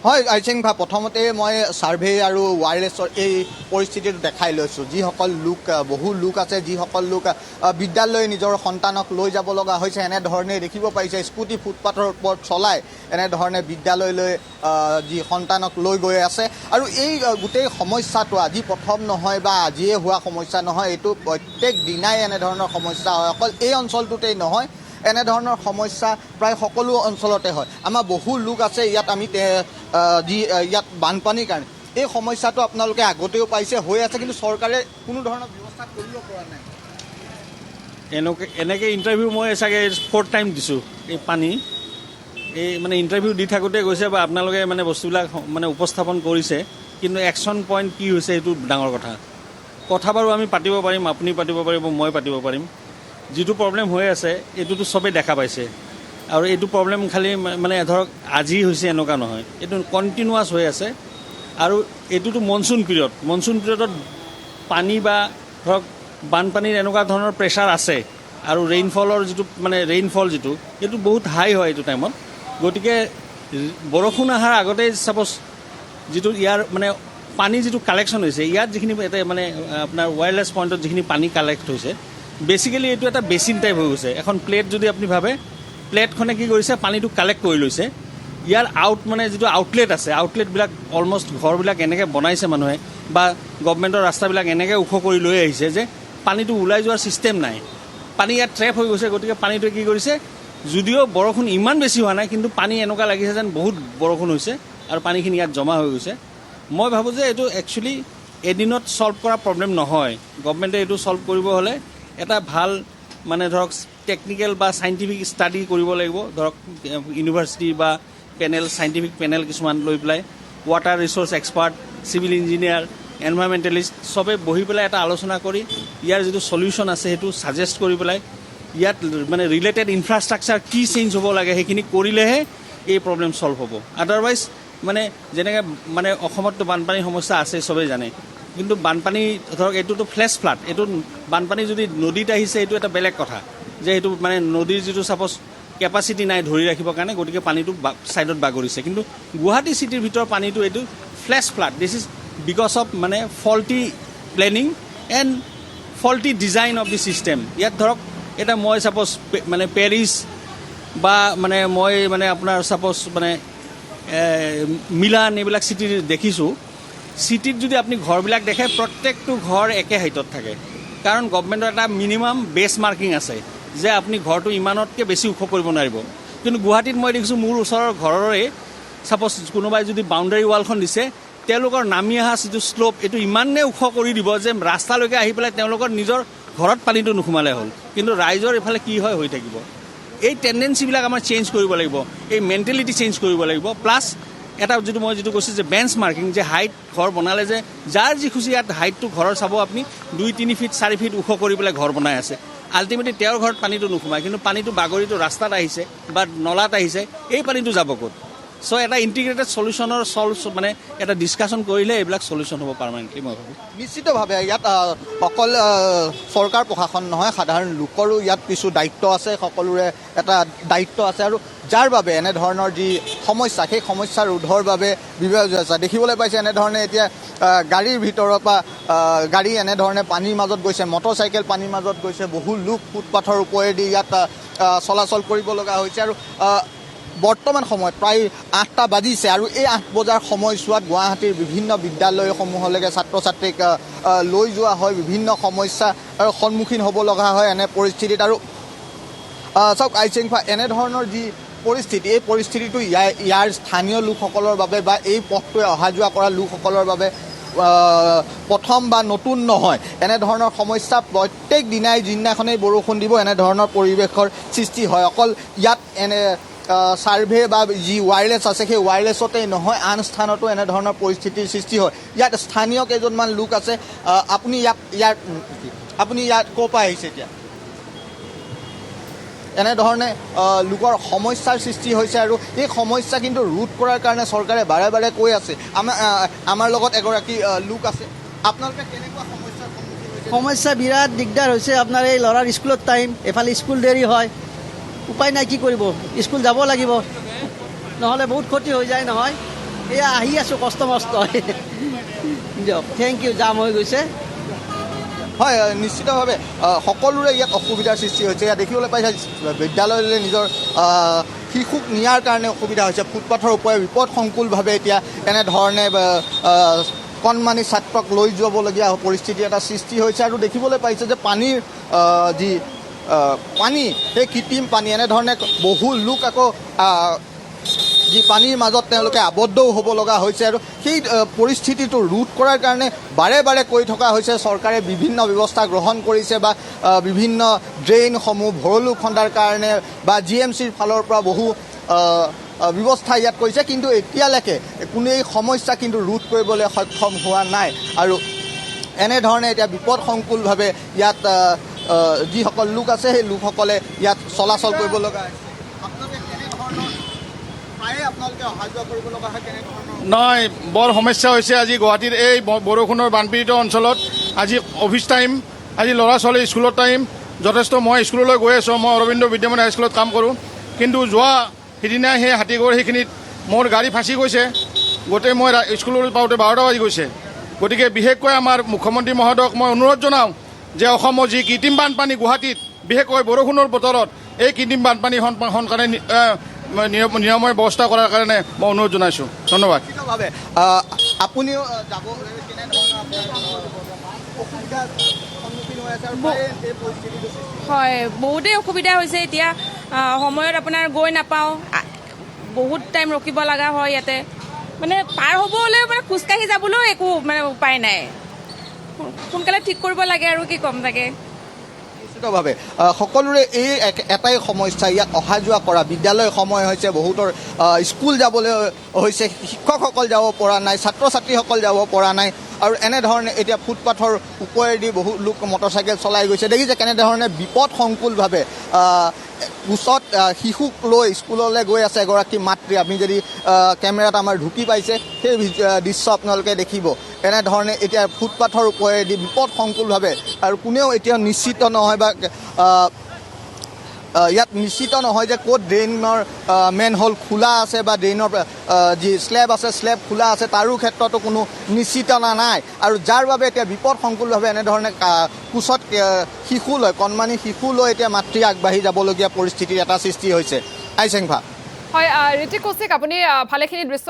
হয় আইচিং ভা প্ৰথমতে মই সাৰ্ভে আৰু ৱায়াৰলেছৰ এই পৰিস্থিতিটো দেখাই লৈছোঁ। যিসকল লোক বহু লোক আছে, যিসকল লোক বিদ্যালয় নিজৰ সন্তানক লৈ যাব লগা হৈছে, এনেধৰণে দেখিব পাৰিছে স্কুটি ফুটপাথৰ ওপৰত চলাই এনেধৰণে বিদ্যালয়লৈ যি সন্তানক লৈ গৈ আছে। আৰু এই গোটেই সমস্যাটো আজি প্ৰথম নহয় বা আজিয়ে হোৱা সমস্যা নহয়, এইটো প্ৰত্যেক দিনাই এনেধৰণৰ সমস্যা হয়। অকল এই অঞ্চলটোতেই নহয়, এনেধৰণৰ সমস্যা প্ৰায় সকলো অঞ্চলতে হয়। আমাৰ বহু লোক আছে ইয়াত, আমি যি ইয়াত বানপানীৰ কাৰণে এই সমস্যাটো আপোনালোকে আগতেও পাইছে, হৈ আছে, কিন্তু চৰকাৰে কোনো ধৰণৰ ব্যৱস্থা কৰিব পৰা নাই। এনেকৈ ইণ্টাৰভিউ মই চাগে 4th টাইম দিছোঁ। এই পানী এই মানে ইণ্টাৰভিউ দি থাকোঁতে গৈছে বা আপোনালোকে মানে বস্তুবিলাক মানে উপস্থাপন কৰিছে, কিন্তু একশ্যন পইণ্ট কি হৈছে সেইটো ডাঙৰ কথা বাৰু আমি পাতিব পাৰিম, আপুনি পাতিব পাৰিব, মই পাতিব পাৰিম। যিটো প্ৰব্লেম হৈ আছে এইটোতো চবেই দেখা পাইছে। আৰু এইটো প্ৰব্লেম খালি মানে ধৰক আজি হৈছে এনেকুৱা নহয়, এইটো কণ্টিনিউৱাছ হৈ আছে। আৰু এইটোতো মনচুন পিৰিয়ডত পানী বা ধৰক বানপানীৰ এনেকুৱা ধৰণৰ প্ৰেছাৰ আছে। আৰু ৰেইনফলৰ যিটো মানে ৰেইনফল যিটো এইটো বহুত হাই হয় এইটো টাইমত। গতিকে বৰষুণ অহাৰ আগতেই ছাপ'জ যিটো ইয়াৰ মানে পানী যিটো কালেকশ্যন হৈছে, ইয়াত যিখিনি এটা মানে আপোনাৰ ৱায়াৰলেছ পইণ্টত যিখিনি পানী কালেক্ট হৈছে, বেচিকেলি এইটো এটা বেচিন টাইপ হৈ গৈছে। এখন প্লেট যদি আপুনি ভাবে, প্লেটখনে কি কৰিছে, পানীটো কালেক্ট কৰি লৈছে। ইয়াৰ মানে যিটো আউটলেট আছে, আউটলেটবিলাক অলমষ্ট ঘৰবিলাক এনেকৈ বনাইছে মানুহে বা গভমেণ্টৰ ৰাস্তাবিলাক এনেকৈ ওখ কৰি লৈ আহিছে যে পানীটো ওলাই যোৱাৰ ছিষ্টেম নাই। পানী ইয়াত ট্ৰেপ হৈ গৈছে। গতিকে পানীটোৱে কি কৰিছে, যদিও বৰষুণ ইমান বেছি হোৱা নাই, কিন্তু পানী এনেকুৱা লাগিছে যেন বহুত বৰষুণ হৈছে আৰু পানীখিনি ইয়াত জমা হৈ গৈছে। মই ভাবোঁ যে এইটো একচুৱেলি এদিনত ছল্ভ কৰা প্ৰব্লেম নহয়। গভমেণ্টে এইটো ছল্ভ কৰিব হ'লে এটা ভাল মানে ধৰক টেকনিকেল বা চাইণ্টিফিক ষ্টাডি কৰিব লাগিব। ধৰক ইউনিভাৰ্চিটি বা চাইণ্টিফিক পেনেল কিছুমান লৈ পেলাই, water resource expert, civil engineer, environmentalist চবে বহি পেলাই এটা আলোচনা কৰি ইয়াৰ যিটো চলিউশ্যন আছে সেইটো ছাজেষ্ট কৰি পেলাই ইয়াত মানে ৰিলেটেড ইনফ্ৰাষ্ট্ৰাকচাৰ কি চেঞ্জ হ'ব লাগে সেইখিনি কৰিলেহে এই প্ৰব্লেম ছল্ভ হ'ব। আদাৰৱাইজ মানে যেনেকৈ মানে অসমততো বানপানীৰ সমস্যা আছে চবেই জানে, কিন্তু বানপানী ধৰক এইটোতো ফ্লেছ ফ্লাড। এইটো বানপানী যদি নদীত আহিছে এইটো এটা বেলেগ কথা, যে এইটো মানে নদীৰ যিটো ছাপ'জ কেপাচিটি নাই ধৰি ৰাখিবৰ কাৰণে, গতিকে পানীটো ছাইডত বাগৰিছে। কিন্তু গুৱাহাটী চিটিৰ ভিতৰৰ পানীটো এইটো flash flood. This is because of মানে faulty planning and faulty design of the system. ইয়াত ধৰক এটা মই ছাপ'জ মানে পেৰিছ বা মানে মই মানে আপোনাৰ ছাপ'জ মানে মিলান এইবিলাক চিটি দেখিছোঁ। চিটিত যদি আপুনি ঘৰবিলাক দেখে, প্ৰত্যেকটো ঘৰ একে হাইটত থাকে, কাৰণ গভমেণ্টৰ এটা মিনিমাম বেছ মাৰ্কিং আছে যে আপুনি ঘৰটো ইমানতকৈ বেছি ওখ কৰিব নোৱাৰিব। কিন্তু গুৱাহাটীত মই দেখিছোঁ মোৰ ওচৰৰ ঘৰৰে ছাপ'জ কোনোবাই যদি বাউণ্ডাৰী ৱালখন দিছে, তেওঁলোকৰ নামি অহা যিটো শ্লোপ এইটো ইমানেই ওখ কৰি দিব যে ৰাস্তালৈকে আহি পেলাই তেওঁলোকৰ নিজৰ ঘৰত পানীটো নোসোমালে হ'ল, কিন্তু ৰাইজৰ এইফালে কি হয় হৈ থাকিব। এই টেণ্ডেঞ্চিবিলাক আমাৰ চেঞ্জ কৰিব লাগিব, এই মেণ্টেলিটি চেঞ্জ কৰিব লাগিব। প্লাছ এটা মই যিটো কৈছোঁ যে বেঞ্চ মাৰ্কিং, যে হাইট ঘৰ বনালে যে যাৰ যি খুচি ইয়াত হাইটটো ঘৰৰ চাব আপুনি 2-3 ফিট 4 ফিট ওখ কৰি পেলাই ঘৰ বনাই আছে। আল্টিমেটলি তেওঁৰ ঘৰত পানীটো নোসোমায়, কিন্তু পানীটো বাগৰিটো ৰাস্তাত আহিছে বা নলাত আহিছে, এই পানীটো যাব ক'ত? চ' এটা ইণ্টিগ্ৰেটেড চলিউশ্যনৰ মানে এটা ডিছকাশ্যন কৰিলে এইবিলাক চলিউশ্যন হ'ব পাৰ্মানেণ্টলি, মই ভাবোঁ। নিশ্চিতভাৱে ইয়াত অকল চৰকাৰ প্ৰশাসন নহয়, সাধাৰণ লোকৰো ইয়াত কিছু দায়িত্ব আছে, সকলোৰে এটা দায়িত্ব আছে। আৰু যাৰ বাবে এনেধৰণৰ যি সমস্যা, সেই সমস্যা ৰোধৰ বাবে দেখিবলৈ পাইছে এনেধৰণে এতিয়া গাড়ীৰ ভিতৰৰ পৰা গাড়ী এনেধৰণে পানীৰ মাজত গৈছে, মটৰচাইকেল পানীৰ মাজত গৈছে, বহু লোক ফুটপাথৰ ওপৰেদি ইয়াত চলাচল কৰিব লগা হৈছে। আৰু বৰ্তমান সময়ত প্ৰায় 8টা বাজিছে, আৰু এই 8 বজাৰ সময়ছোৱাত গুৱাহাটীৰ বিভিন্ন বিদ্যালয়সমূহলৈকে ছাত্ৰ ছাত্ৰীক লৈ যোৱা হয়, বিভিন্ন সমস্যাৰ সন্মুখীন হ'ব লগা হয় এনে পৰিস্থিতিত। আৰু চাওক আইচেংফা, এনেধৰণৰ যি পৰিস্থিতি, এই পৰিস্থিতিটো ইয়াৰ স্থানীয় লোকসকলৰ বাবে বা এই পথটোৱে অহা যোৱা কৰা লোকসকলৰ বাবে প্ৰথম বা নতুন নহয়। এনেধৰণৰ সমস্যা প্ৰত্যেক দিনাই যিদিনাখনেই বৰষুণ দিব এনেধৰণৰ পৰিৱেশৰ সৃষ্টি হয়। অকল ইয়াত ছাৰ্ভে বা যি ৱায়াৰলেছ আছে সেই ৱায়াৰলেছতেই নহয়, আন স্থানতো এনেধৰণৰ পৰিস্থিতিৰ সৃষ্টি হয়। ইয়াত স্থানীয় কেইজনমান লোক আছে। আপুনি ইয়াত ক'ৰ পৰা আহিছে? এতিয়া এনেধৰণে লোকৰ সমস্যাৰ সৃষ্টি হৈছে, আৰু এই সমস্যা কিন্তু ৰোধ কৰাৰ কাৰণে চৰকাৰে বাৰে বাৰে কৈ আছে। আমাৰ লগত এগৰাকী লোক আছে। আপোনালোকে কেনেকুৱা সমস্যাৰ সন্মুখীন হৈছে? সমস্যা বিৰাট দিগদাৰ হৈছে। আপোনাৰ এই ল'ৰাৰ স্কুলৰ টাইম, এফালে স্কুল দেৰি হয়, উপায় নাই, কি কৰিব, স্কুল যাব লাগিব, নহ'লে বহুত ক্ষতি হৈ যায় নহয়। এয়া আহি আছোঁ কষ্ট মষ্ট দিয়ক থেংক ইউ জাম হৈ গৈছে হয় নিশ্চিতভাৱে সকলোৰে ইয়াত অসুবিধাৰ সৃষ্টি হৈছে ইয়াত দেখিবলৈ পাইছে বিদ্যালয়লৈ নিজৰ শিশুক নিয়াৰ কাৰণে অসুবিধা হৈছে ফুটপাথৰ ওপৰে বিপদসংকুলভাৱে এতিয়া এনেধৰণে কণমানি ছাত্ৰক লৈ যাবলগীয়া পৰিস্থিতি এটা সৃষ্টি হৈছে আৰু দেখিবলৈ পাইছে যে পানীৰ যি পানী সেই কৃত্ৰিম পানী এনেধৰণে বহু লোক আকৌ যি পানীৰ মাজত তেওঁলোকে আবদ্ধও হ'ব লগা হৈছে আৰু সেই পৰিস্থিতিটো ৰোধ কৰাৰ কাৰণে বাৰে বাৰে কৈ থকা হৈছে চৰকাৰে বিভিন্ন ব্যৱস্থা গ্ৰহণ কৰিছে বা বিভিন্ন ড্ৰেইনসমূহ ভৰলু খন্দাৰ কাৰণে বা GMCৰ ফালৰ পৰা বহু ব্যৱস্থা ইয়াত কৰিছে কিন্তু এতিয়ালৈকে কোনো এই সমস্যা কিন্তু ৰোধ কৰিবলৈ সক্ষম হোৱা নাই আৰু এনেধৰণে এতিয়া বিপদসংকুলভাৱে ইয়াত যিসকল লোক আছে সেই লোকসকলে ইয়াত চলাচল কৰিব লগা হৈছে নহয় বৰ সমস্যা হৈছে আজি গুৱাহাটীৰ এই বৰষুণৰ বানপীড়িত অঞ্চলত আজি অফিচ টাইম আজি ল'ৰা ছোৱালীৰ স্কুলৰ টাইম যথেষ্ট মই স্কুললৈ গৈ আছোঁ মই অৰবিন্দ বিদ্যামণি হাইস্কুলত কাম কৰোঁ কিন্তু যোৱা সিদিনা সেই হাতীগড় সেইখিনিত মোৰ গাড়ী ফাঁচি গৈছে গোটেই মই স্কুললৈ পাওঁতে 12টা বাজি গৈছে গতিকে বিশেষকৈ আমাৰ মুখ্যমন্ত্ৰী মহোদয়ক মই অনুৰোধ জনাওঁ যে অসমৰ যি কৃত্ৰিম বানপানী গুৱাহাটীত বিশেষকৈ বৰষুণৰ বতৰত এই কৃত্ৰিম বানপানী সোনকালে নিৰাময় ব্যৱস্থা কৰাৰ কাৰণে মই অনুৰোধ জনাইছোঁ ধন্যবাদ আপুনিও যাব হয় বহুতেই অসুবিধা হৈছে এতিয়া সময়ত আপোনাৰ গৈ নাপাওঁ বহুত টাইম ৰখিব লগা হয় ইয়াতে মানে পাৰ হ'বলৈ মানে খোজকাঢ়ি যাবলৈও একো মানে উপায় নাই সোনকালে ঠিক কৰিব লাগে আৰু কি ক'ম তাকে নিশ্চিতভাৱে সকলোৰে এই এটাই সমস্যা ইয়াত অহা যোৱা কৰা বিদ্যালয় সময় হৈছে বহুতৰ স্কুল যাবলৈ হৈছে শিক্ষকসকল যাব পৰা নাই ছাত্ৰ ছাত্ৰীসকল যাব পৰা নাই আৰু এনেধৰণে এতিয়া ফুটপাথৰ ওপৰেদি বহু লোক মটৰচাইকেল চলাই গৈছে দেখিছে কেনেধৰণে বিপদসংকুলভাৱে ওচৰত শিশুক লৈ স্কুললৈ গৈ আছে এগৰাকী মাতৃ আপুনি যদি কেমেৰাত আমাৰ ঢুকি পাইছে সেই দৃশ্য আপোনালোকে দেখিব এনেধৰণে এতিয়া ফুটপাথৰ ওপৰেদি বিপদসংকুলভাৱে আৰু কোনেও এতিয়া নিশ্চিত নহয় বা ইয়াত নিশ্চিত নহয় যে ক'ত ড্ৰেইনৰ মেন হ'ল খোলা আছে বা ড্ৰেইনৰ যি স্লেব আছে স্লেব খোলা আছে তাৰো ক্ষেত্ৰতো কোনো নিশ্চিতনা নাই আৰু যাৰ বাবে এতিয়া বিপদসংকুলভাৱে এনেধৰণে কোচত শিশু লৈ কণমানি শিশু লৈ এতিয়া মাতৃ আগবাঢ়ি যাবলগীয়া পৰিস্থিতিৰ এটা সৃষ্টি হৈছে আইচেংভা হয় ঋতিক কৌশিক আপুনি ভালেখিনি দৃশ্য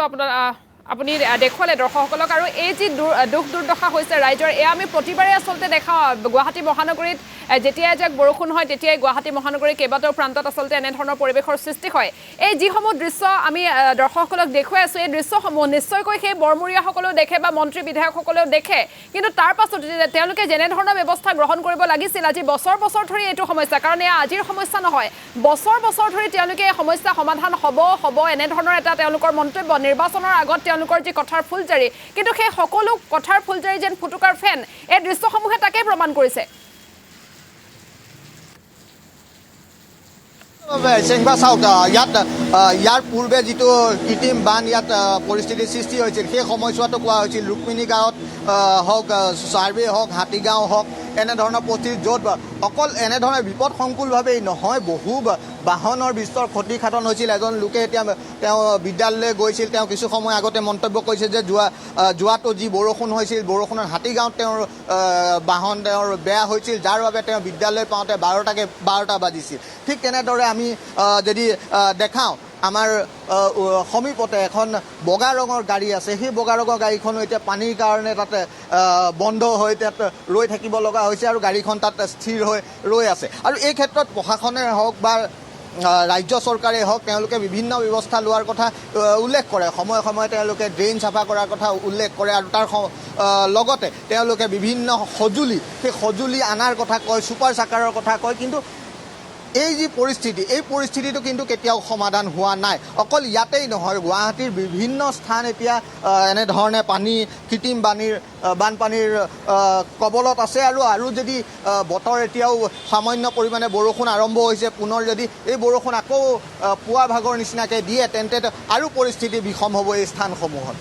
আপুনি দেখুৱালে দৰ্শকসকলক আৰু এই যি দুখ দুৰ্দশা হৈছে ৰাইজৰ এয়া আমি প্ৰতিবাৰে আচলতে দেখাওঁ গুৱাহাটী মহানগৰীত যেতিয়াই যাক বৰষুণ হয় তেতিয়াই গুৱাহাটী মহানগৰীৰ কেইবাটাও প্ৰান্তত আচলতে এনেধৰণৰ পৰিৱেশৰ সৃষ্টি হয় এই যিসমূহ দৃশ্য আমি দৰ্শকসকলক দেখুৱাই আছোঁ এই দৃশ্যসমূহ নিশ্চয়কৈ সেই বৰমূৰীয়াসকলেও দেখে বা মন্ত্ৰী বিধায়কসকলেও দেখে কিন্তু তাৰ পাছত তেওঁলোকে যেনেধৰণৰ ব্যৱস্থা গ্ৰহণ কৰিব লাগিছিল আজি বছৰ বছৰ ধৰি এইটো সমস্যা কাৰণ এয়া আজিৰ সমস্যা নহয় বছৰ বছৰ ধৰি তেওঁলোকে এই সমস্যা সমাধান হ'ব এনেধৰণৰ এটা তেওঁলোকৰ মন্তব্য নিৰ্বাচনৰ আগত তেওঁলোকৰ যি কথাৰ ফুলজাৰি কিন্তু সেই সকলো কথাৰ ফুলজাৰি যেন ফুটুকাৰ ফেন এই দৃশ্যসমূহে তাকেই প্ৰমাণ কৰিছে চেংবা চাওক ইয়াৰ পূৰ্বে যিটো কৃত্ৰিম বান ইয়াত পৰিস্থিতিৰ সৃষ্টি হৈছিল সেই সময়ছোৱাতো কোৱা হৈছিল ৰুক্মিণী গাঁৱত হওক চাৰ্ভে হওক হাতীগাঁও হওক এনেধৰণৰ পৰিস্থিতি য'ত অকল এনেধৰণে বিপদসংকুলভাৱেই নহয় বহু বাহনৰ বিস্তৰ ক্ষতিসাধন হৈছিল এজন লোকে এতিয়া তেওঁ বিদ্যালয়লৈ গৈছিল তেওঁ কিছু সময় আগতে মন্তব্য কৰিছে যে যোৱাটো যি বৰষুণ হৈছিল বৰষুণত হাতীগাঁৱত তেওঁৰ বাহন তেওঁৰ বেয়া হৈছিল যাৰ বাবে তেওঁ বিদ্যালয় পাওঁতে 12টা বাজিছিল ঠিক তেনেদৰে আমি যদি দেখাওঁ আমাৰ সমীপতে এখন বগা ৰঙৰ গাড়ী আছে সেই বগা ৰঙৰ গাড়ীখনো এতিয়া পানীৰ কাৰণে তাতে বন্ধ হৈ তাত ৰৈ থাকিব লগা হৈছে আৰু গাড়ীখন তাত স্থিৰ হৈ ৰৈ আছে আৰু এই ক্ষেত্ৰত প্ৰশাসনে হওক বা ৰাজ্য চৰকাৰে হওক তেওঁলোকে বিভিন্ন ব্যৱস্থা লোৱাৰ কথা উল্লেখ কৰে সময়ে সময়ে তেওঁলোকে ড্ৰেইন চাফা কৰাৰ কথা উল্লেখ কৰে আৰু তাৰ লগতে তেওঁলোকে বিভিন্ন সঁজুলি সেই সঁজুলি আনাৰ কথা কয় ছুপাৰ চাকাৰৰ কথা কয় কিন্তু এই যি পৰিস্থিতি এই পৰিস্থিতিটো কিন্তু কেতিয়াও সমাধান হোৱা নাই অকল ইয়াতেই নহয় গুৱাহাটীৰ বিভিন্ন স্থান এতিয়া এনেধৰণে কৃত্ৰিম বানপানীৰ কবলত আছে আৰু যদি বতৰ এতিয়াও সামান্য পৰিমাণে বৰষুণ আৰম্ভ হৈছে পুনৰ যদি এই বৰষুণ আকৌ পুৱা ভাগৰ নিচিনাকৈ দিয়ে তেন্তে আৰু পৰিস্থিতি বিষম হ'ব এই স্থানসমূহত